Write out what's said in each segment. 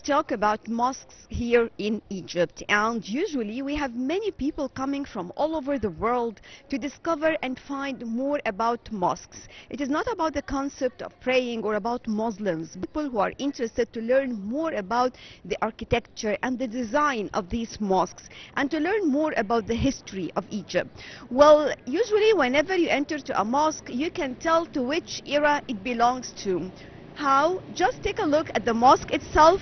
talk about mosques here in Egypt, and usually we have many people coming from all over the world to discover and find more about mosques. It is not about the concept of praying or about Muslims, people who are interested to learn more about the architecture and the design of these mosques and to learn more about the history of Egypt. Well, usually whenever you enter to a mosque, you can tell to which era it belongs to. How? Just take a look at the mosque itself.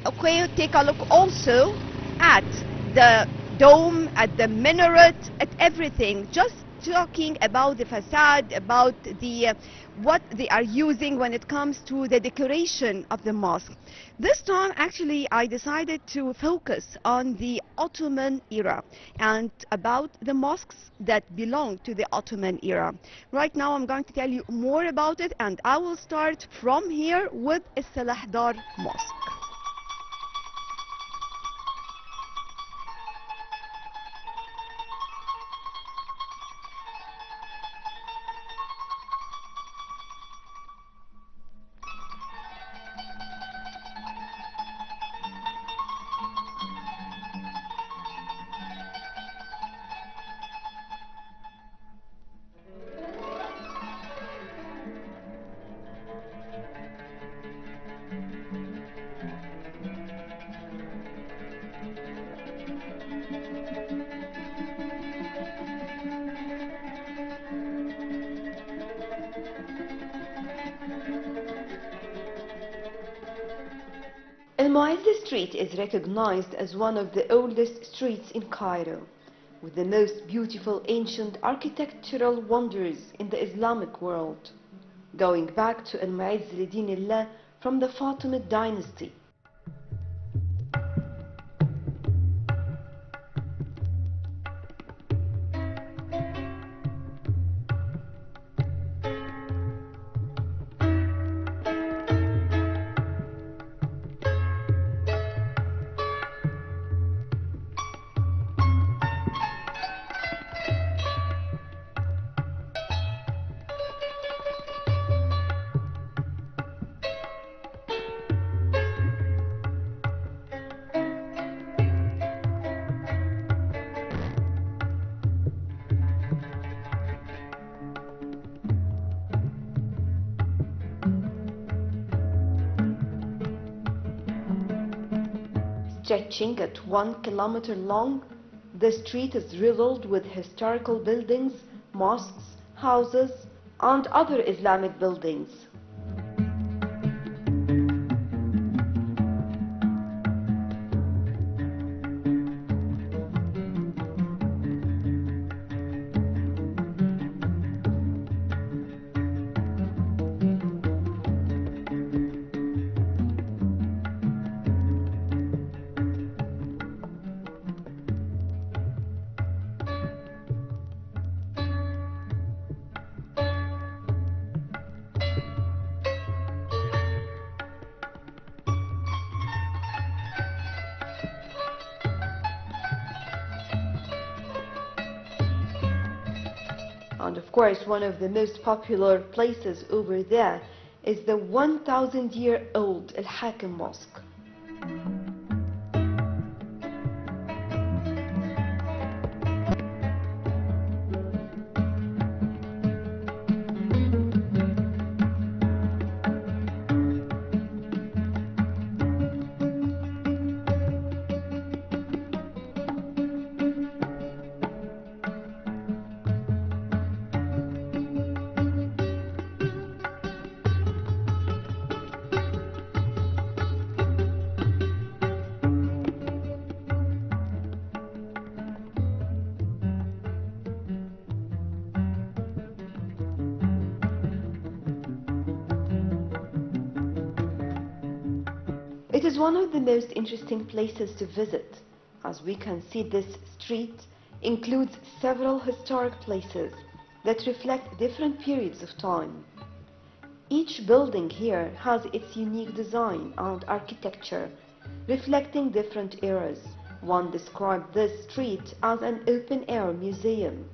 Okay, take a look also at the dome, at the minaret, at everything. Just talking about the facade, about the what they are using when it comes to the decoration of the mosque. This time actually I decided to focus on the Ottoman era and about the mosques that belong to the Ottoman era. Right now I'm going to tell you more about it, and I will start from here with Salah Dar Mosque. El Mu'izz Street is recognized as one of the oldest streets in Cairo, with the most beautiful ancient architectural wonders in the Islamic world, going back to Al Mu'izz Lidinillah from the Fatimid dynasty. Stretching at 1 kilometer long, the street is riddled with historical buildings, mosques, houses, and other Islamic buildings. And of course, one of the most popular places over there is the 1,000-year-old Al-Hakim Mosque. It is one of the most interesting places to visit, as we can see this street includes several historic places that reflect different periods of time. Each building here has its unique design and architecture, reflecting different eras. One described this street as an open-air museum.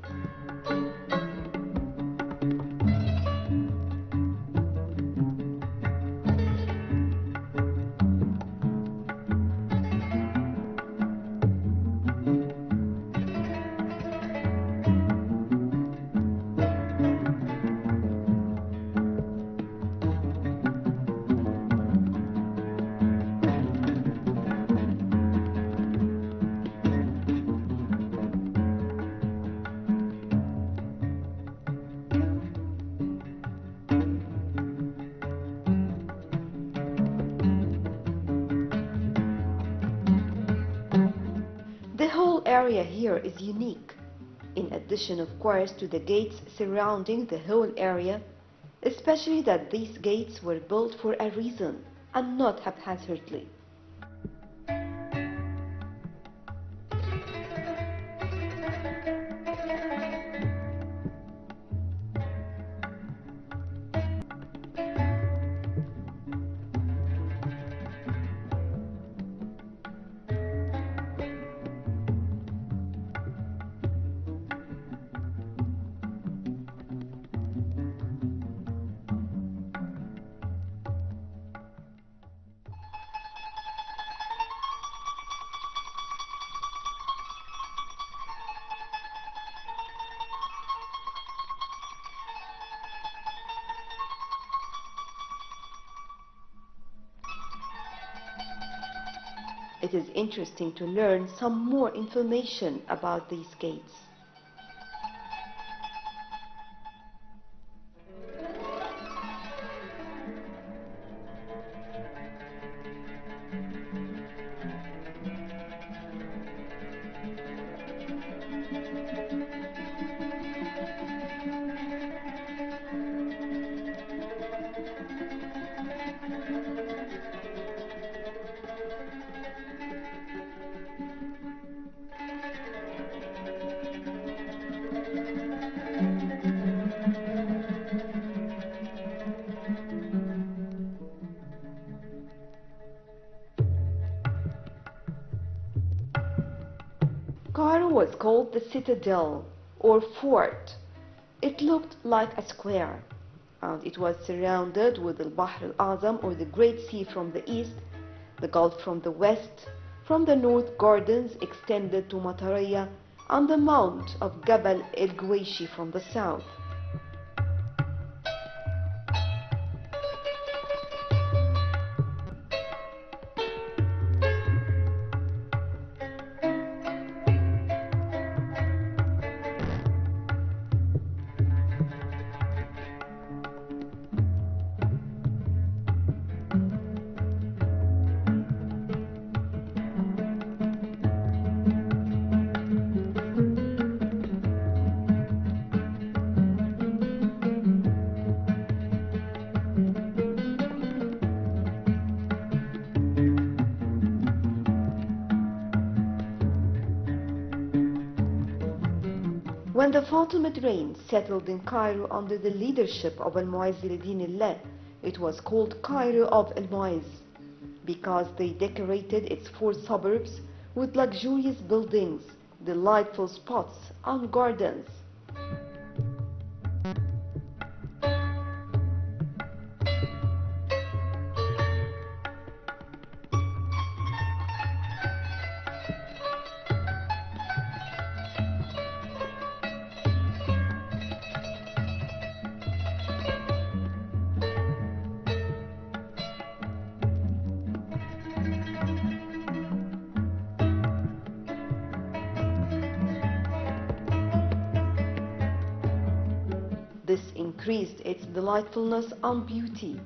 area here is unique. In addition, of course, to the gates surrounding the whole area, especially that these gates were built for a reason and not haphazardly. It is interesting to learn some more information about these gates. Cairo was called the citadel or fort. It looked like a square, and it was surrounded with the Bahr al-Azam or the Great Sea from the east, the Gulf from the west, from the north gardens extended to Matariyah, and the mount of Jabal el-Guwayshi from the south. When the Fatimid reign settled in Cairo under the leadership of Al-Mu'izz al-Din, it was called Cairo of Al-Mu'izz because they decorated its 4 suburbs with luxurious buildings, delightful spots, and gardens. This increased its delightfulness and beauty,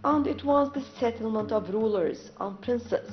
and it was the settlement of rulers and princes.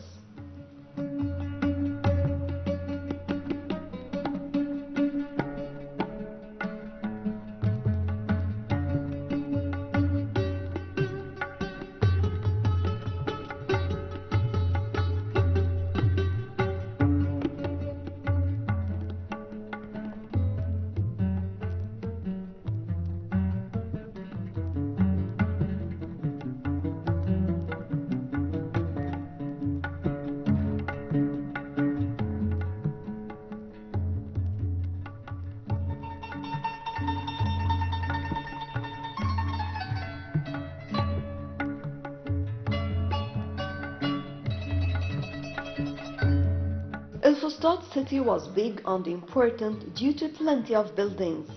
El-Fustat city was big and important due to plenty of buildings,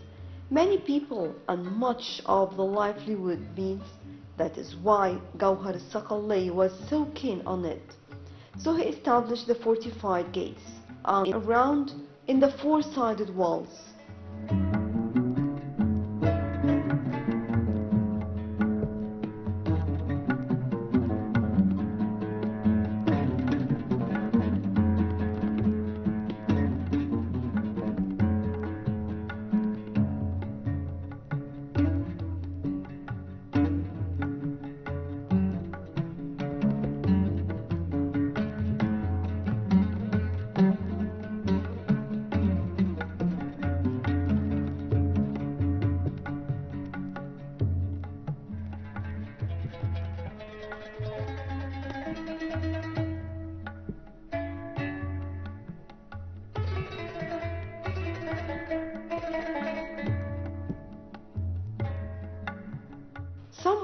many people, and much of the livelihood means. That is why Jawhar al-Saqali was so keen on it. So he established the fortified gates and around in the 4-sided walls.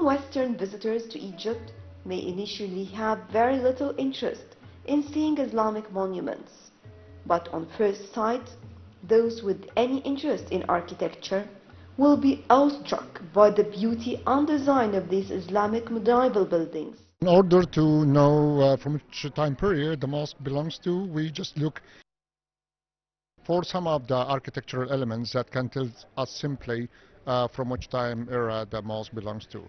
Some Western visitors to Egypt may initially have very little interest in seeing Islamic monuments, but on first sight, those with any interest in architecture will be awestruck by the beauty and design of these Islamic medieval buildings. In order to know from which time period the mosque belongs to, we just look for some of the architectural elements that can tell us simply from which time era the mosque belongs to.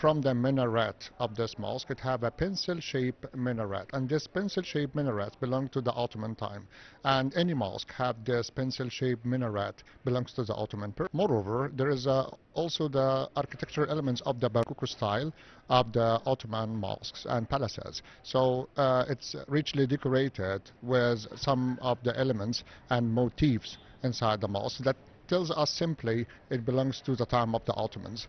From the minaret of this mosque, it have a pencil-shaped minaret, and this pencil-shaped minaret belong to the Ottoman time. And any mosque have this pencil-shaped minaret belongs to the Ottoman period. Moreover, there is also the architectural elements of the Baroque style of the Ottoman mosques and palaces. So it's richly decorated with some of the elements and motifs inside the mosque that tells us simply it belongs to the time of the Ottomans.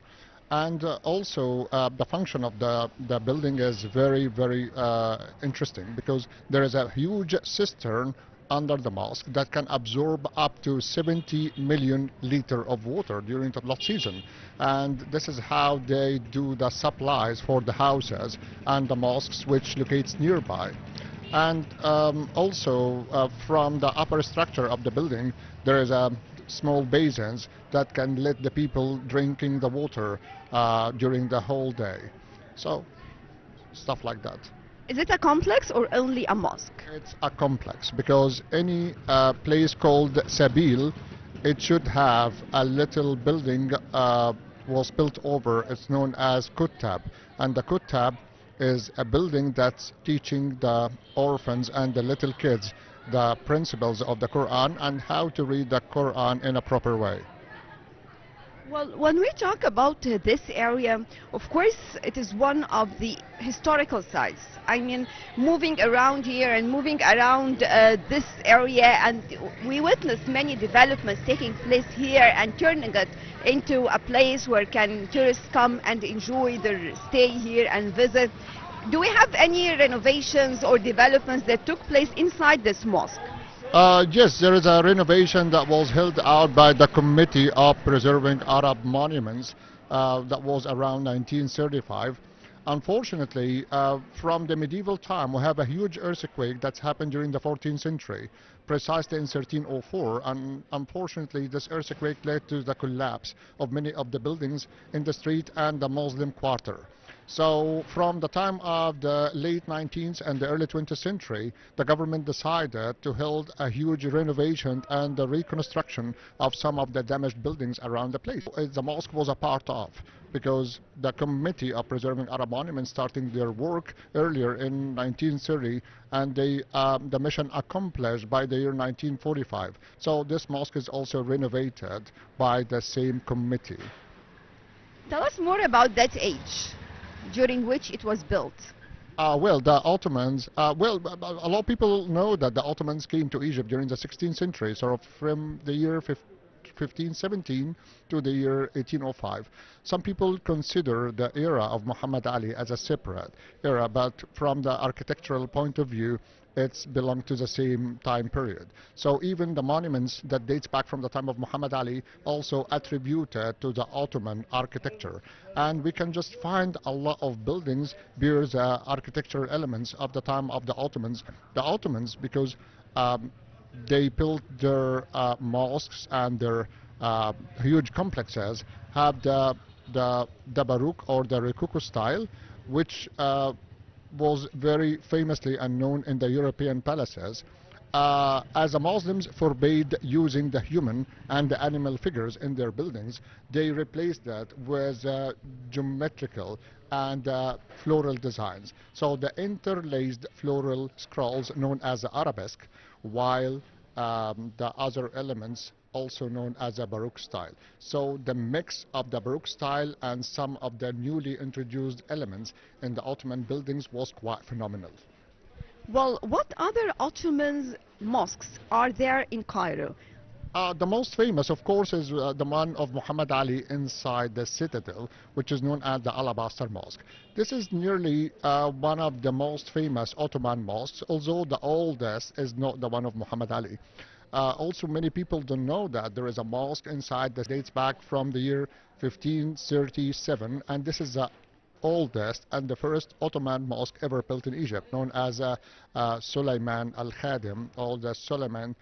And also the function of the building is very, very interesting, because there is a huge cistern under the mosque that can absorb up to 70 million liters of water during the flood season. And this is how they do the supplies for the houses and the mosques which locates nearby. And also from the upper structure of the building, there is a small basins that can let the people drinking the water during the whole day. So stuff like that. Is it a complex or only a mosque? It's a complex, because any place called Sabil, it should have a little building was built over. It's known as Kuttab, and the Kuttab is a building that's teaching the orphans and the little kids the principles of the Quran and how to read the Quran in a proper way. Well, when we talk about this area, of course, it is one of the historical sites. I mean, moving around here and moving around this area, and we witnessed many developments taking place here and turning it into a place where can tourists come and enjoy their stay here and visit. Do we have any renovations or developments that took place inside this mosque? Yes, there is a renovation that was held out by the Committee of Preserving Arab Monuments that was around 1935. Unfortunately, from the medieval time, we have a huge earthquake that's happened during the 14th century, precisely in 1304, and unfortunately this earthquake led to the collapse of many of the buildings in the street and the Muslim quarter. So from the time of the late 19th and the early 20th century, the government decided to hold a huge renovation and the reconstruction of some of the damaged buildings around the place. The mosque was a part of, because the Committee of Preserving Arab Monuments starting their work earlier in 1930, and the mission accomplished by the year 1945. So this mosque is also renovated by the same committee. Tell us more about that age during which it was built. Well, the Ottomans, a lot of people know that the Ottomans came to Egypt during the 16th century, so from the year 1517 to the year 1805. Some people consider the era of Muhammad Ali as a separate era, but from the architectural point of view, it's belonged to the same time period. So even the monuments that dates back from the time of Muhammad Ali also attributed to the Ottoman architecture. And we can just find a lot of buildings bears the architectural elements of the time of the Ottomans. The Ottomans, because they built their mosques and their huge complexes, have the Baroque or the Rococo style, which was very famously unknown in the European palaces, as the Muslims forbade using the human and the animal figures in their buildings. They replaced that with geometrical and floral designs. So the interlaced floral scrolls known as the arabesque, while the other elements also known as a Baroque style. So the mix of the Baroque style and some of the newly introduced elements in the Ottoman buildings was quite phenomenal. Well, what other Ottoman mosques are there in Cairo? The most famous, of course, is the one of Muhammad Ali inside the citadel, which is known as the Alabaster Mosque. This is nearly one of the most famous Ottoman mosques, although the oldest is not the one of Muhammad Ali. Also, many people don't know that there is a mosque inside that dates back from the year 1537, and this is the oldest and the first Ottoman mosque ever built in Egypt, known as Suleiman al-Khadim, or the Suleiman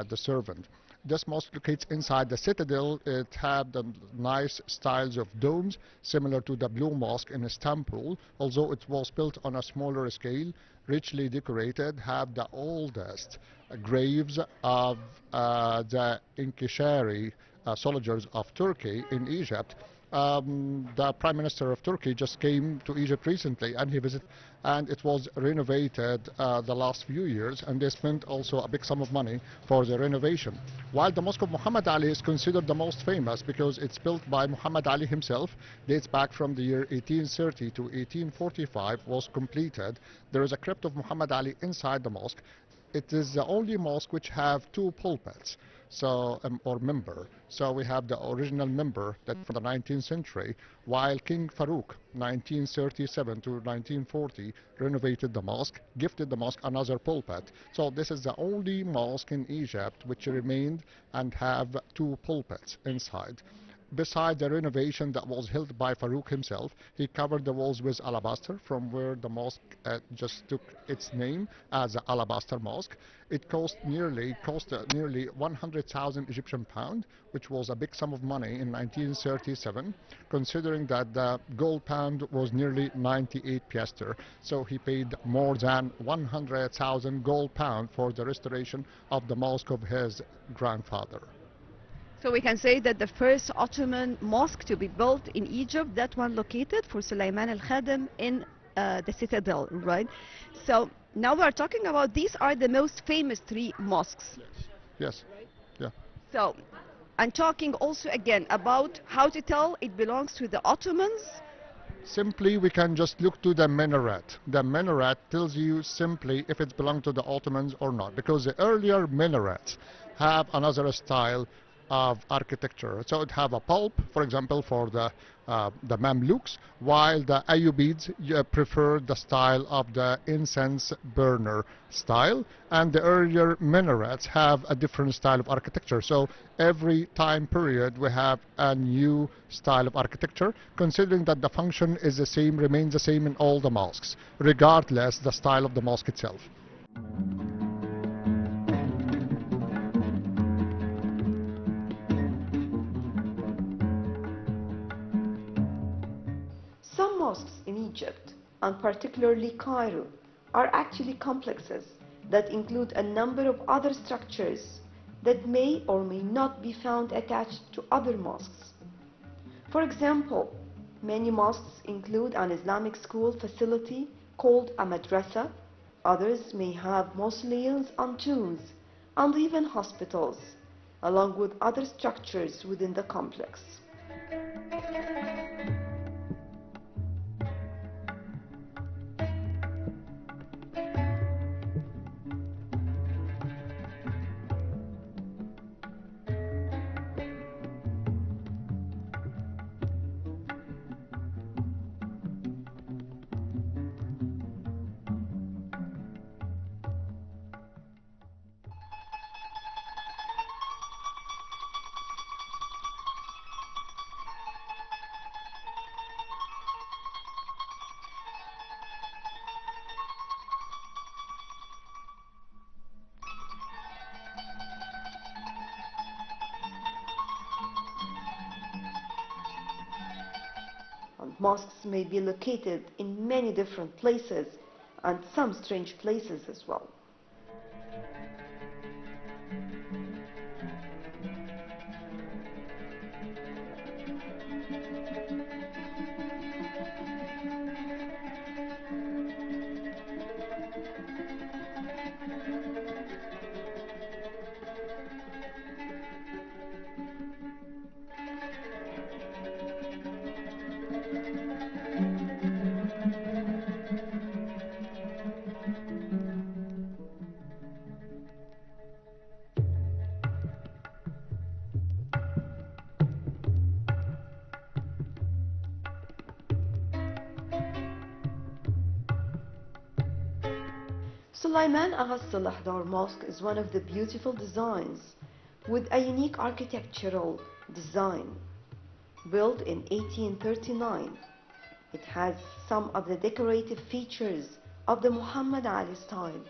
the servant. This mosque locates inside the citadel. It had the nice styles of domes, similar to the Blue Mosque in Istanbul, although it was built on a smaller scale, richly decorated, have the oldest graves of the Inkishari soldiers of Turkey in Egypt. The Prime Minister of Turkey just came to Egypt recently and he visited, and it was renovated the last few years, and they spent also a big sum of money for the renovation. While the Mosque of Muhammad Ali is considered the most famous because it's built by Muhammad Ali himself, dates back from the year 1830 to 1845, was completed. There is a crypt of Muhammad Ali inside the mosque. It is the only mosque which have two pulpits, so or member. So we have the original member that from the 19th century, while King Farouk, 1937 to 1940, renovated the mosque, gifted the mosque another pulpit. So this is the only mosque in Egypt which remained and have two pulpits inside. Besides the renovation that was held by Farouk himself, he covered the walls with alabaster, from where the mosque just took its name as the Alabaster Mosque. It cost nearly 100,000 Egyptian pound, which was a big sum of money in 1937, considering that the gold pound was nearly 98 piastre. So he paid more than 100,000 gold pound for the restoration of the mosque of his grandfather. So we can say that the first Ottoman mosque to be built in Egypt, that one located for Suleiman al-Khadim in the citadel, right? So now we're talking about these are the most famous three mosques. Yes. Yeah. So I'm talking also again about how to tell it belongs to the Ottomans. Simply, we can just look to the minaret. The minaret tells you simply if it belonged to the Ottomans or not, because the earlier minarets have another style of architecture. So it have a pulp, for example, for the Mamluks, while the Ayyubids preferred the style of the incense burner style, and the earlier minarets have a different style of architecture. So every time period we have a new style of architecture, considering that the function is the same, remains the same in all the mosques, regardless the style of the mosque itself. Some mosques in Egypt, and particularly Cairo, are actually complexes that include a number of other structures that may or may not be found attached to other mosques. For example, many mosques include an Islamic school facility called a madrasa. Others may have mausoleums and tombs, and even hospitals, along with other structures within the complex. And mosques may be located in many different places, and some strange places as well. Sulaiman Agha Salahdar Mosque is one of the beautiful designs with a unique architectural design. Built in 1839, it has some of the decorative features of the Muhammad Ali style.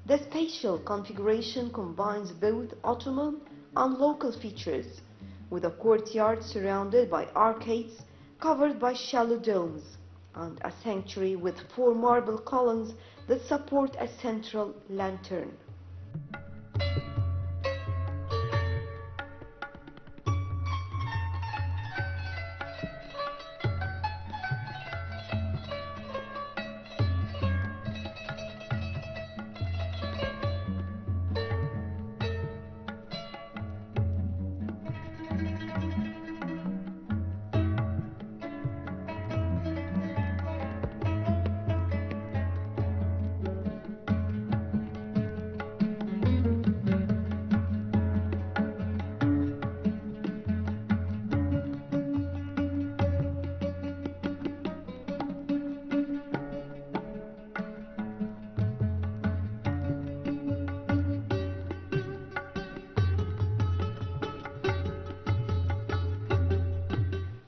The spatial configuration combines both Ottoman and local features, with a courtyard surrounded by arcades covered by shallow domes, and a sanctuary with 4 marble columns that support a central lantern.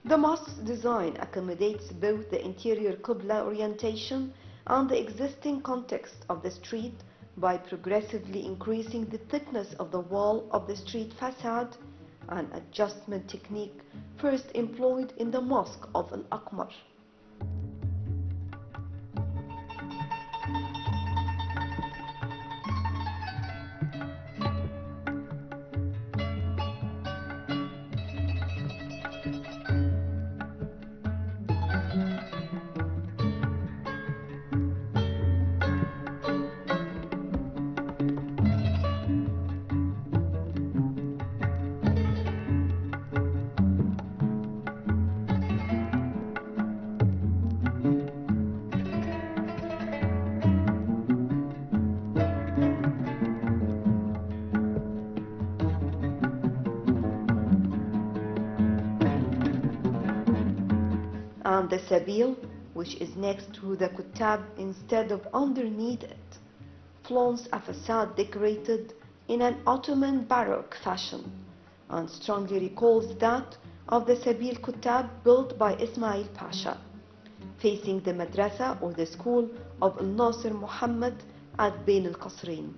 The mosque's design accommodates both the interior Qibla orientation and the existing context of the street by progressively increasing the thickness of the wall of the street facade, an adjustment technique first employed in the Mosque of Al-Aqmar. And the Sabil, which is next to the Kutab instead of underneath it, flaunts a facade decorated in an Ottoman Baroque fashion and strongly recalls that of the Sabil Kutab built by Ismail Pasha, facing the Madrasa or the school of Al-Nasir Muhammad at Bain al-Qasrain.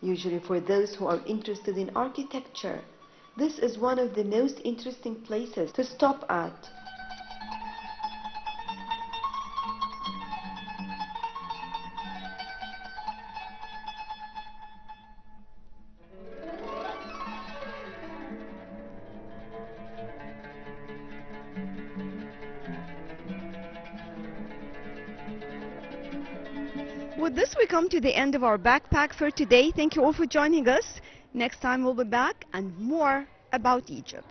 Usually for those who are interested in architecture, this is one of the most interesting places to stop at. With this, we come to the end of our backpack for today. Thank you all for joining us. Next time we'll be back and more about Egypt.